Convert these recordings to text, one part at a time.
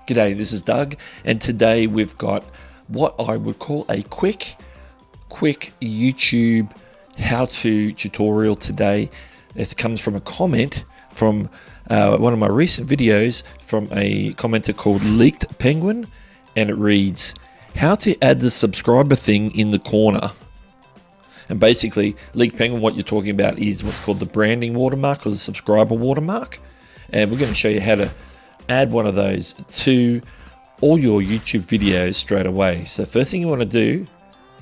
G'day, this is Doug, and today we've got what I would call a quick YouTube how-to tutorial today. It comes from a comment from one of my recent videos from a commenter called Leaked Penguin, and it reads, how to add the subscriber thing in the corner. And basically, Leaked Penguin, what you're talking about is what's called the branding watermark or the subscriber watermark. And we're going to show you how to add one of those to all your YouTube videos straight away. So the first thing you want to do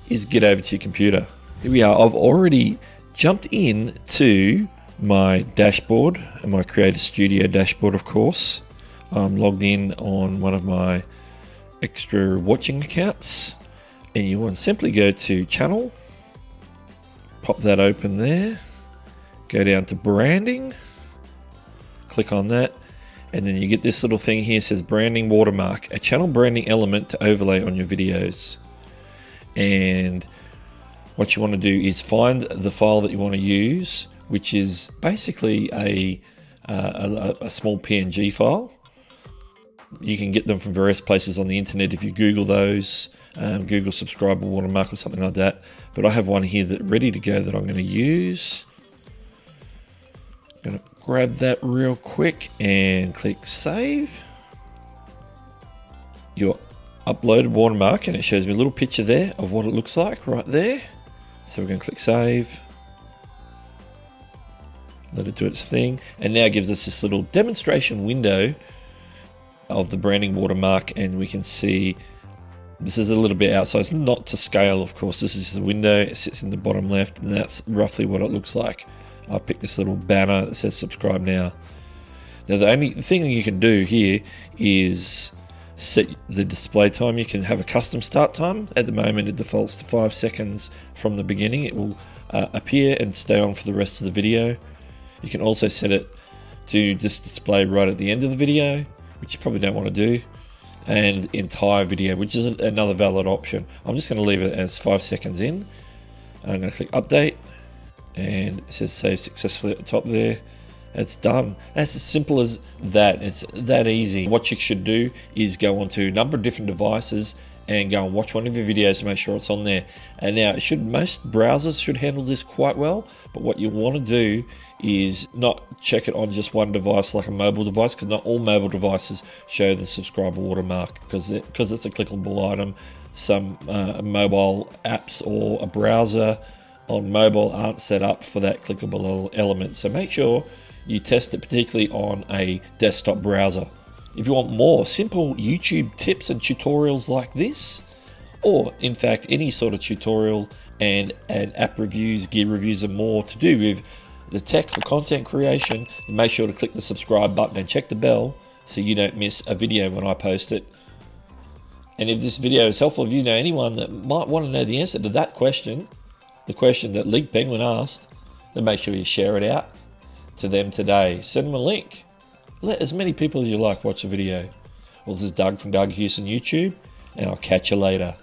is get over to your computer. Here we are. I've already jumped in to my dashboard and my Creator Studio dashboard, of course. I'm logged in on one of my extra watching accounts, and you want to simply go to channel, pop that open there, go down to branding, click on that, and then you get this little thing here, says branding watermark, a channel branding element to overlay on your videos. And what you want to do is find the file that you want to use, which is basically a small PNG file. You can get them from various places on the internet if you Google those, Google subscriber watermark or something like that. But I have one here that's ready to go that I'm going to use. Going to grab that real quick and click save. Your uploaded watermark, and it shows me a little picture there of what it looks like right there. So we're going to click save. Let it do its thing, and now it gives us this little demonstration window of the branding watermark, and we can see this is a little bit outside. It's not to scale, of course. This is the window. It sits in the bottom left, and that's roughly what it looks like. I picked this little banner that says subscribe now. Now the only thing you can do here is set the display time. You can have a custom start time. At the moment it defaults to 5 seconds from the beginning. It will appear and stay on for the rest of the video. You can also set it to just display right at the end of the video, which you probably don't want to do, and the entire video, which is another valid option. I'm just going to leave it as 5 seconds in. I'm going to click update, and it says save successfully at the top there. It's done. That's as simple as that. It's that easy. What you should do is go onto a number of different devices and go and watch one of your videos to make sure it's on there. And now most browsers should handle this quite well, but what you want to do is not check it on just one device like a mobile device, because not all mobile devices show the subscriber watermark because it's a clickable item. Some mobile apps or a browser on mobile aren't set up for that clickable element. So make sure you test it particularly on a desktop browser. If you want more simple YouTube tips and tutorials like this, or in fact any sort of tutorial and app reviews, gear reviews and more to do with the tech for content creation, make sure to click the subscribe button and check the bell so you don't miss a video when I post it. And if this video is helpful, if you know anyone that might want to know the answer to that question, the question that Leaked Penguin asked, then make sure you share it out to them today. Send them a link. Let as many people as you like watch the video. Well, this is Doug from Doug Hewson YouTube, and I'll catch you later.